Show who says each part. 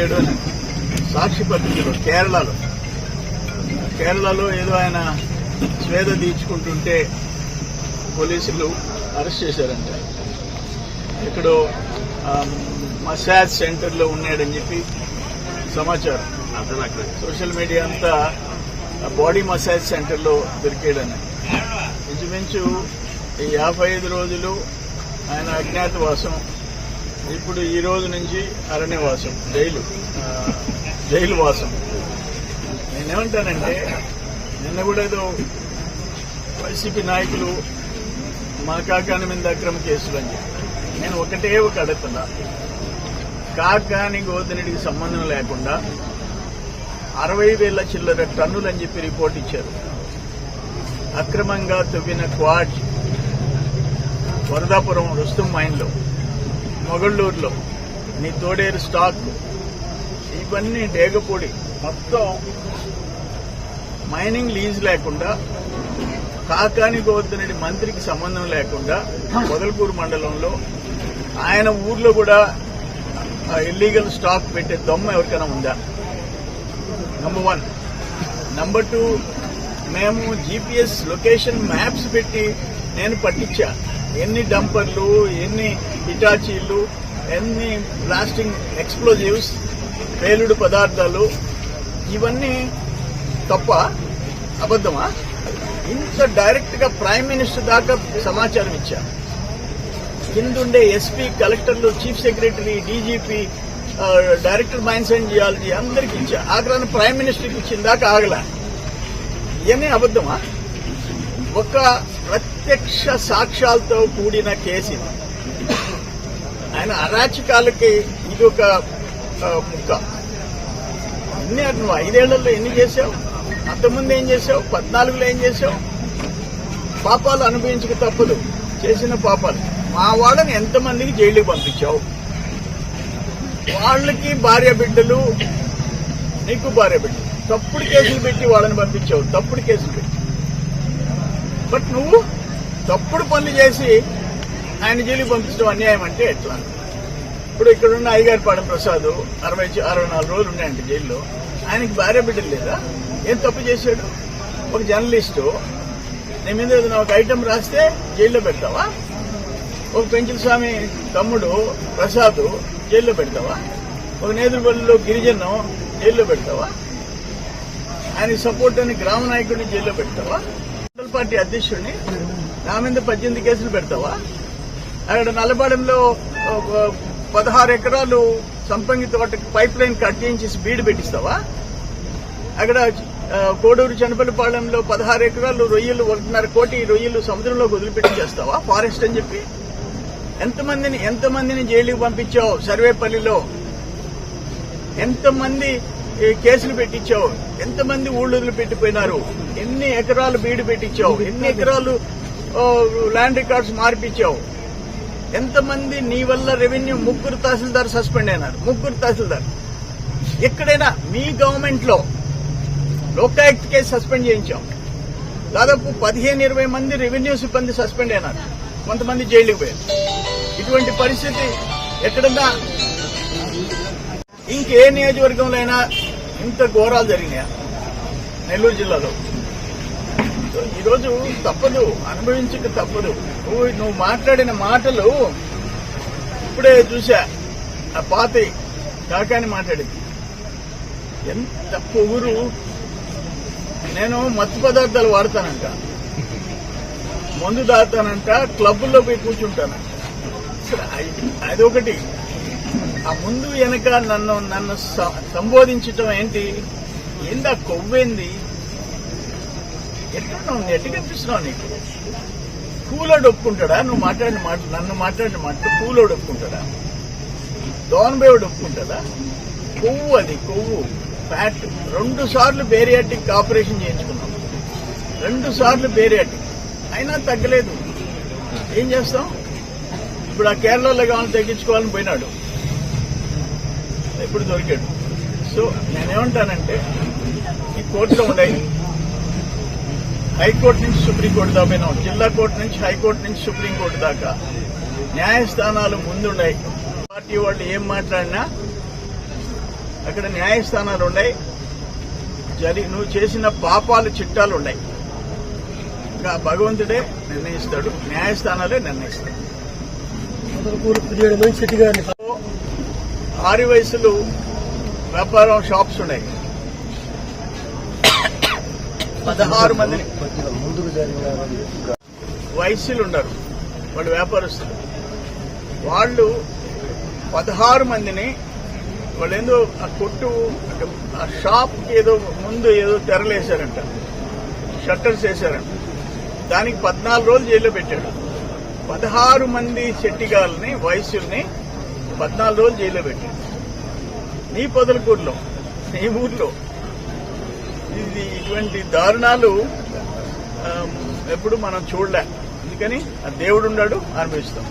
Speaker 1: దొరికాడు అని సాక్షి పత్రికలో కేరళలో ఏదో ఆయన స్వేద తీర్చుకుంటుంటే పోలీసులు అరెస్ట్ చేశారంట. ఎక్కడో మసాజ్ సెంటర్లో ఉన్నాడని చెప్పి సమాచారం. సోషల్ మీడియా అంతా బాడీ మసాజ్ సెంటర్లో దొరికాడని. ఇంచుమించు ఈ 55 రోజులు ఆయన అజ్ఞాతవాసం, ఇప్పుడు ఈ రోజు నుంచి అరణ్యవాసం, జైలు వాసం. నేనేమంటానంటే, నిన్న కూడా ఏదో వైసీపీ నాయకులు మా కాకాని మీద అక్రమ కేసులు అని చెప్పి, నేను ఒకటే అడుగుతున్నా, కాకాని గోవర్ధనరెడ్డికి సంబంధం లేకుండా 60,000 చిల్లర టన్నులు అని చెప్పి రిపోర్ట్ ఇచ్చారు. అక్రమంగా తవ్విన క్వాడ్ వరదాపురం రుస్తుం మైన్లో, మొగళ్ళూరులో, నీ తోడేరు స్టాక్, ఇవన్నీ డేగపూడి మొత్తం మైనింగ్ లీజ్ లేకుండా, కాకాని గోవర్ధనరెడ్డి మంత్రికి సంబంధం లేకుండా మొదలకూరు మండలంలో ఆయన ఊర్లో కూడా ఇల్లీగల్ స్టాక్ పెట్టే దొమ్మ ఎవరికైనా ఉందా? నంబర్ 1. నంబర్ 2, మేము జీపీఎస్ లొకేషన్ మ్యాప్స్ పెట్టి నేను పట్టించా. ఎన్ని డంపర్లు, ఎన్ని హిటాచీలు, ఎన్ని బ్లాస్టింగ్ ఎక్స్ప్లోజివ్స్, పేలుడు పదార్థాలు, ఇవన్నీ తప్ప అబద్దమా? ఇంత డైరెక్ట్ గా ప్రైమ్ మినిస్టర్ దాకా సమాచారం ఇచ్చా. కిందుండే ఎస్పీ, కలెక్టర్లు, chief secretary, DGP, director mines and geology అందరికి ఇచ్చా. ఆగ్రహం ప్రైమ్ మినిస్టర్కి ఇచ్చిన దాకా ఆగలా. ఇవన్నీ అబద్దమా? ఒక ప్రత్యక్ష సాక్ష్యాలతో కూడిన కేసు ఇది. ఆయన అరాచకాలకి ఇది ఒక ముక్క. ఎన్ని నువ్వు 5 ఏళ్లలో ఎన్ని చేశావు? అంతకుముందు ఏం చేశావు? 14లో ఏం చేశావు? పాపాలు అనుభవించక తప్పదు, చేసిన పాపాలు. మా వాళ్ళని ఎంతమందికి జైలుకి పంపించావు? వాళ్ళకి భార్య బిడ్డలు, నీకు భార్య బిడ్డలు, తప్పుడు కేసులు పెట్టి వాళ్ళని పంపించావు. తప్పుడు కేసులు పెట్టి. బట్ నువ్వు తప్పుడు పనులు చేసి ఆయన జైలుకి పంపించడం అన్యాయం అంటే ఎట్లా? ఇప్పుడు ఇక్కడున్న అయ్యగారిపాలెం ప్రసాద్ 64 రోజులు ఉన్నాయంటే జైల్లో. ఆయనకి భార్య బిడ్డలు లేదా? ఏం తప్పు చేశాడు? ఒక జర్నలిస్టు నీ మీద ఏదైనా ఒక ఐటమ్ రాస్తే జైల్లో పెడతావా? ఒక పెంచుల స్వామి తమ్ముడు ప్రసాద్ జైల్లో పెడతావా? ఒక నేదురుపల్లిలో గిరిజనం జైల్లో పెడతావా? ఆయన సపోర్ట్ అని గ్రామ నాయకుడిని జైల్లో పెడతావా? మండల పార్టీ అధ్యక్షుడిని నా మీద 18 కేసులు పెడతావా? అక్కడ నల్లపాలెంలో 16 ఎకరాలు సంపంగి తోటకి పైప్ లైన్ కట్ చేయించేసి బీడు పెట్టిస్తావా? అక్కడ కోడూరు చనపల్లిపాలెంలో 16 ఎకరాలు రొయ్యలు, 1.5 కోటి రొయ్యలు సముద్రంలోకి వదిలిపెట్టి చేస్తావా ఫారెస్ట్ అని చెప్పి? ఎంతమందిని జైలుకి పంపించావు? సర్వేపల్లిలో ఎంతమంది కేసులు పెట్టించావు? ఎంతమంది ఊళ్ళు వదిలిపెట్టిపోయినారు? ఎన్ని ఎకరాలు బీడు పెట్టించావు? ఎన్ని ఎకరాలు ల్యాండ్ రికార్డ్స్ మార్పించావు? ఎంతమంది నీ వల్ల రెవెన్యూ 3 తహసీల్దార్ సస్పెండ్ అయినారు. 3 తహసీల్దార్. ఎక్కడైనా మీ గవర్నమెంట్ లో లోకాయుక్త కేసు సస్పెండ్ చేయించాం. దాదాపు 15-20 మంది రెవెన్యూ సిబ్బంది సస్పెండ్ అయినారు. కొంతమంది జైలుకి పోయారు. ఇటువంటి పరిస్థితి ఎక్కడన్నా ఇంకే నియోజకవర్గంలో అయినా ఇంత ఘోరాలు జరిగినాయా? నెల్లూరు జిల్లాలో. ఈరోజు తప్పదు, అనుభవించక తప్పదు. నువ్వు మాట్లాడిన మాటలు ఇప్పుడే చూసా. ఆ పాతి కాకాని మాట్లాడింది ఎంత పొగురు. నేను మత్తు పదార్థాలు వాడతానంట, మందు తాగుతానంట, క్లబ్బుల్లో పోయి కూర్చుంటానంట. అదొకటి. ఆ ముందు వెనక నన్ను సంబోధించటం ఏంటి? ఏందా కొవ్వేంది? ఎట్లా కనిపిస్తున్నావు? నీకు కూలోడు ఒప్పుకుంటాడా? నువ్వు మాట్లాడిన మాట, నన్ను మాట్లాడిన మాట కూలోడు ఒప్పుకుంటాడా? దోన్బేవుడు ఒప్పుకుంటాడా? కొవ్వు, అది కొవ్వు, ఫ్యాట్. 2 సార్లు బేరియాటిక్ ఆపరేషన్ చేయించుకున్నాం. 2 సార్లు బేరియాటిక్ అయినా తగ్గలేదు. ఏం చేస్తాం? ఇప్పుడు ఆ కేరళలో కావాలని తగ్గించుకోవాలని పోయినాడు, ఇప్పుడు దొరికాడు. సో నేనేమంటానంటే, ఈ కోర్టులో ఉన్నాయి, హైకోర్టు నుంచి సుప్రీంకోర్టు దాకా పోయినాం, జిల్లా కోర్టు నుంచి హైకోర్టు నుంచి సుప్రీంకోర్టు దాకా న్యాయస్థానాలు ముందున్నాయి. పార్టీ వాళ్ళు ఏం మాట్లాడినా అక్కడ న్యాయస్థానాలు ఉన్నాయి. నువ్వు చేసిన పాపాలు చిట్టాలు ఉన్నాయి. ఇంకా భగవంతుడే నిర్ణయిస్తాడు, న్యాయస్థానాలే నిర్ణయిస్తాడు. ఆరి వయసులు వ్యాపారం షాప్స్ ఉన్నాయి. 16 మందిని వయసులు ఉన్నారు, వాళ్ళు వ్యాపారస్తులు. వాళ్ళు 16 మందిని వాళ్ళు ఏదో ఆ కొట్టు ఆ షాప్ ఏదో ముందు ఏదో తెరలేశారంట, షట్టర్స్ వేశారంట. దానికి 14 రోజులు జైల్లో పెట్టాడు. 16 మంది చెట్టిగాల్ని వయసుల్ని 14 రోజులు జైల్లో పెట్టాడు. నీ పొదలకూరులో, నీ ఊర్లో ఇది ఇటువంటి దారుణాలు ఎప్పుడు మనం చూడలే. అందుకని ఆ దేవుడు ఉన్నాడు, అనుభవిస్తాం.